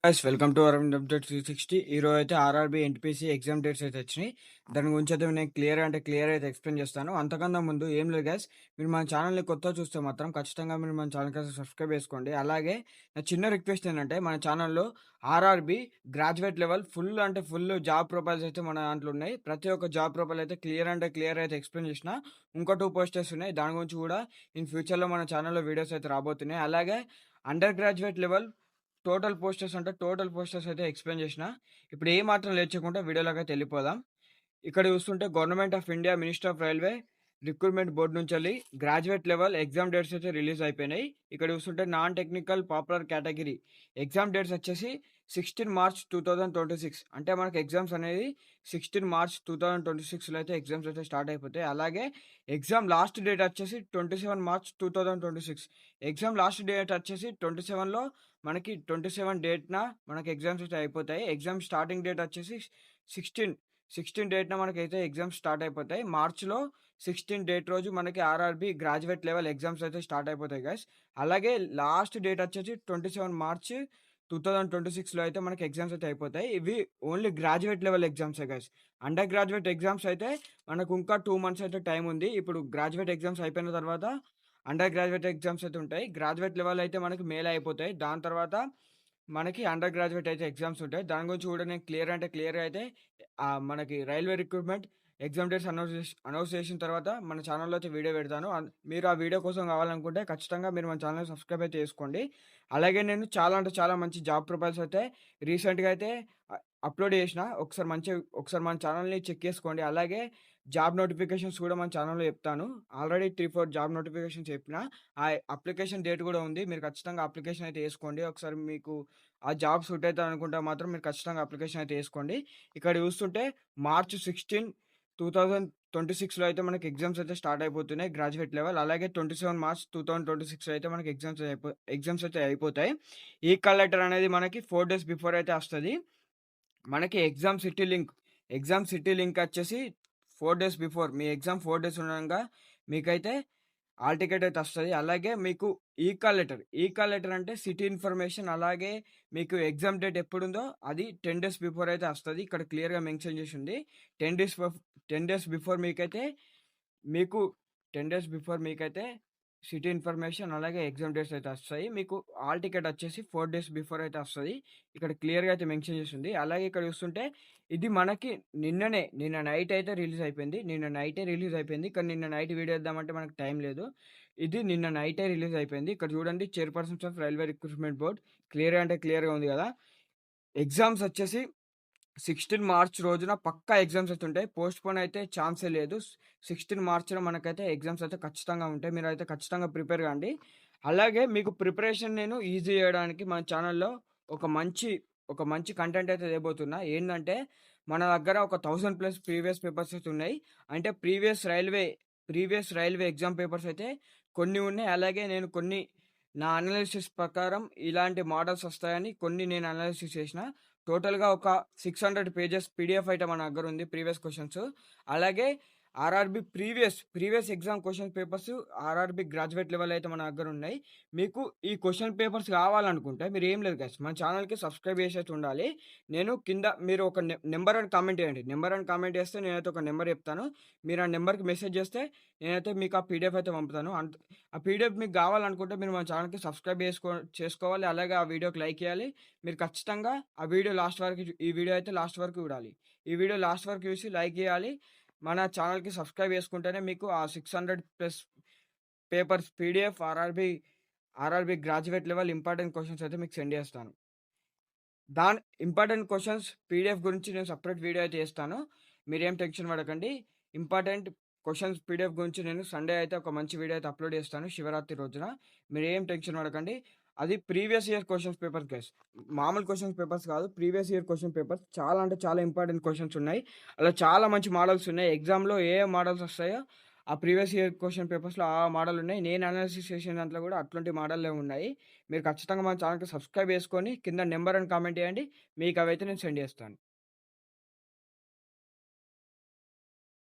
Guys welcome to Arvind update 360. ఈరోజు అయితే RRB NTPC exam dates అయితే వచ్చినాయి. దాని గురించి అయితే నేను క్లియర్ అయితే ఎక్స్ప్లెయిన్ చేస్తాను. అంతకన్నా ముందు ఏం లేదు గైస్, మీరు మన ఛానల్ని కొత్త చూస్తే మాత్రం ఖచ్చితంగా మీరు మన ఛానల్కి సబ్స్క్రైబ్ చేసుకోండి. అలాగే నా చిన్న రిక్వెస్ట్ ఏంటంటే, మన ఛానల్లో RRB graduate level full job profiles అయితే మన దాంట్లో ఉన్నాయి. ప్రతి ఒక్క జాబ్ ప్రొఫైల్ అయితే క్లియర్ అయితే ఎక్స్ప్లెయిన్ చేసిన. ఇంకో 2 పోస్టర్స్ ఉన్నాయి. దాని గురించి కూడా ఇన్ ఫ్యూచర్లో మన ఛానల్లో వీడియోస్ అయితే రాబోతున్నాయి. అలాగే under graduate level total posters అయితే ఎక్స్‌ప్లెయిన్ చేసిన. ఇప్పుడు ఏ మాత్రం లేట్ చేయకుండా వీడియోలోకైతే ఎళ్ళిపోదాం. ఇక్కడ చూస్తుంటే government of India minister of railway recruitment board నుంచెల్లి గ్రాడ్యుయేట్ లెవెల్ ఎగ్జామ్ డేట్స్ అయితే రిలీజ్ అయిపోయినాయి. ఇక్కడ చూస్తుంటే non technical popular category exam dates వచ్చేసి 16 మార్చ్ 2026. అంటే మనకి ఎగ్జామ్స్ అనేది 16 మార్చ్ 2026లో అయితే ఎగ్జామ్స్ అయితే స్టార్ట్ అయిపోతాయి. అలాగే ఎగ్జామ్ లాస్ట్ డేట్ వచ్చేసి 27 మార్చ్ 2026. ఎగ్జామ్ లాస్ట్ డేట్ వచ్చేసి 27లో మనకి 27 డేట్‌న మనకి ఎగ్జామ్స్ అయితే అయిపోతాయి. ఎగ్జామ్ స్టార్టింగ్ డేట్ వచ్చేసి 16 డేట్‌న మనకైతే ఎగ్జామ్స్ స్టార్ట్ అయిపోతాయి. మార్చ్‌లో 16 డేట్ రోజు మనకి ఆర్ఆర్‌బీ గ్రాడ్యుయేట్ లెవెల్ ఎగ్జామ్స్ అయితే స్టార్ట్ అయిపోతాయి గైస్. అలాగే లాస్ట్ డేట్ వచ్చేసి 27 మార్చ్ 2026లో అయితే మనకి ఎగ్జామ్స్ అయితే అయిపోతాయి. ఇవి ఓన్లీ గ్రాడ్యుయేట్ లెవెల్ ఎగ్జామ్సే గైస్. అండర్ గ్రాడ్యుయేట్ ఎగ్జామ్స్ అయితే మనకు ఇంకా 2 మంత్స్ అయితే టైం ఉంది. ఇప్పుడు గ్రాడ్యుయేట్ ఎగ్జామ్స్ అయిపోయిన తర్వాత అండర్ గ్రాడ్యుయేట్ ఎగ్జామ్స్ అయితే ఉంటాయి. గ్రాడ్యుయేట్ లెవెల్ అయితే మనకి మేలో అయిపోతాయి. దాని తర్వాత మనకి అండర్ గ్రాడ్యుయేట్ అయితే ఎగ్జామ్స్ ఉంటాయి. దాని గురించి కూడా నేను క్లియర్‌గా అయితే మనకి railway recruitment exam dates announce చేసిన తర్వాత మన ఛానల్‌లో అయితే వీడియో పెడతాను. మీరు ఆ వీడియో కోసం కావాలనుకుంటే ఖచ్చితంగా మీరు మన ఛానల్‌ని సబ్స్క్రైబ్ అయితే చేసుకోండి. అలాగే నేను చాలా అంటే చాలా మంచి జాబ్ ప్రొఫైల్స్ అయితే రీసెంట్‌గా అయితే అప్‌లోడ్ చేసిన. ఒకసారి మన ఛానల్‌ని చెక్ చేసుకోండి. అలాగే జాబ్ నోటిఫికేషన్స్ కూడా మన ఛానల్‌లో చెప్తాను. ఆల్రెడీ 3, 4 జాబ్ నోటిఫికేషన్స్ చెప్పిన. ఆ అప్లికేషన్ డేట్ కూడా ఉంది. మీరు ఖచ్చితంగా అప్లికేషన్ అయితే ఏసుకోండి. ఒకసారి మీకు ఆ జాబ్ సూట్ అయితదనుకుంటే మాత్రం మీరు ఖచ్చితంగా అప్లికేషన్ అయితే ఏసుకోండి. ఇక్కడ చూస్తుంటే మార్చ్ 16, 2026లో అయితే మనకి ఎగ్జామ్స్ అయితే స్టార్ట్ అయిపోతున్నాయి గ్రాడ్యుయేట్ లెవెల్. అలాగే 27 మార్చ్ 2026 అయితే మనకి ఎగ్జామ్స్ అయితే అయిపోతాయి. ఈ కాల్ లెటర్ అనేది మనకి 4 డేస్ బిఫోర్ అయితే వస్తది. మనకి ఎగ్జామ్ సిటీ లింక్ వచ్చేసి 4 days before me exam 4 days ఉండంగా మీకైతే హాల్ టికెట్ అయితే వస్తది. అలాగే మీకు ఈ కాల్ లెటర్ అంటే సిటీ ఇన్ఫర్మేషన్, అలాగే మీకు ఎగ్జామ్ డేట్ ఎప్పుడుందో అది 10 డేస్ బిఫోర్ అయితే వస్తది. ఇక్కడ క్లియర్‌గా మెన్షన్ చేసి ఉంది. 10 డేస్ 10 డేస్ బిఫోర్ మీకు 10 డేస్ బిఫోర్ మీకైతే సిటీ ఇన్ఫర్మేషన్, అలాగే ఎగ్జామ్ డేట్స్ అయితే వస్తాయి. మీకు హాల్ టికెట్ వచ్చేసి 4 డేస్ బిఫోర్ అయితే వస్తది. ఇక్కడ క్లియర్‌గా అయితే మెన్షన్ చేసి ఉంది. అలాగే ఇక్కడ చూస్తుంటే ఇది మనకి నిన్న నైట్ అయితే రిలీజ్ అయిపోయింది. నిన్న నైటే రిలీజ్ అయిపోయింది. కానీ నిన్న నైట్ వీడియో చేద్దామంటే మనకు టైం లేదు. ఇది నిన్న నైటే రిలీజ్ అయిపోయింది. ఇక్కడ చూడండి, chairpersons of railway recruitment board క్లియర్‌గా ఉంది కదా! ఎగ్జామ్స్ వచ్చేసి 16 మార్చ్ రోజున పక్కా ఎగ్జామ్స్ అయితే ఉంటాయి. పోస్ట్‌పోన్ అయితే ఛాన్సే లేదు. 16 మార్చ్‌లో మనకైతే ఎగ్జామ్స్ అయితే ఖచ్చితంగా ఉంటాయి. మీరైతే ఖచ్చితంగా ప్రిపేర్ కాండి. అలాగే మీకు ప్రిపరేషన్ నేను ఈజీ చేయడానికి మన ఛానల్‌లో ఒక మంచి ఒక మంచి కంటెంట్ అయితే తేబోతున్నా. ఏందంటే, మన దగ్గర ఒక 1000 ప్లస్ ప్రీవియస్ పేపర్స్ అయితే ఉన్నాయి. అంటే ప్రీవియస్ రైల్వే ఎగ్జామ్ పేపర్స్ అయితే కొన్ని ఉన్నాయి. అలాగే నేను కొన్ని నా అనాలిసిస్ ప్రకారం ఇలాంటి మోడల్స్ వస్తాయని కొన్ని నేను అనాలిసిస్ చేసిన. టోటల్‌గా ఒక 600 పేజెస్ పీడీఎఫ్ అయితే మన దగ్గర ఉంది, ప్రీవియస్ క్వెషన్స్. అలాగే RRB previous exam question papers RRB graduate level అయితే మన దగ్గర ఉన్నాయి. మీకు ఈ క్వెషన్ పేపర్స్ కావాలనుకుంటే మీరు ఏం లేదు గైస్, మన ఛానల్‌కి సబ్స్క్రైబ్ చేసేసి ఉండాలి. నేను కింద మీరు ఒక నెంబర్ అని కామెంట్ చేయండి. నెంబర్ అని కామెంట్ చేస్తే నేనైతే ఒక నెంబర్ చెప్తాను. మీరు ఆ నెంబర్‌కి మెసేజ్ చేస్తే నేనైతే మీకు ఆ పీడీఎఫ్ అయితే పంపుతాను. ఆ పీడీఎఫ్ మీకు కావాలనుకుంటే మీరు మన ఛానల్‌కి సబ్స్క్రైబ్ చేసుకోవాలి. అలాగే ఆ వీడియోకి లైక్ చేయాలి. మీరు ఖచ్చితంగా ఆ వీడియో లాస్ట్ వరకు ఈ వీడియో అయితే లాస్ట్ వరకు చూడాలి. ఈ వీడియో లాస్ట్ వరకు చూసి లైక్ చేయాలి. మన ఛానల్‌కి సబ్స్క్రైబ్ చేసుకుంటేనే మీకు ఆ 600 plus papers PDF RRB graduate level important questions అయితే మీకు సెండ్ చేస్తాను. ఇంపార్టెంట్ క్వెషన్స్ పీడీఎఫ్ గురించి నేను సెపరేట్ వీడియో అయితే చేస్తాను. మీరేం టెన్షన్ పడకండి. ఇంపార్టెంట్ క్వెషన్స్ పీడీఎఫ్ గురించి నేను సండే అయితే ఒక మంచి వీడియో అయితే అప్‌లోడ్ చేస్తాను, శివరాత్రి రోజున. మీరేం టెన్షన్ పడకండి. అది previous year questions papers guys. మామూలు క్వెషన్స్ పేపర్స్ కాదు. ప్రీవియస్ ఇయర్ క్వెషన్ పేపర్స్ చాలా అంటే చాలా ఇంపార్టెంట్ క్వెషన్స్ ఉన్నాయి. అలా చాలా మంచి మోడల్స్ ఉన్నాయి. ఎగ్జామ్‌లో ఏ మోడల్స్ వస్తాయో ఆ ప్రీవియస్ ఇయర్ క్వెషన్ పేపర్స్‌లో ఆ మోడల్ ఉన్నాయి. నేను అనాలిసిస్ చేసిన దాంట్లో కూడా అట్లాంటి మోడల్లే ఉన్నాయి. మీరు ఖచ్చితంగా మన ఛానల్‌కి సబ్స్క్రైబ్ చేసుకొని కింద నెంబర్ అని కామెంట్ చేయండి. మీకు అవైతే నేను సెండ్ చేస్తాను.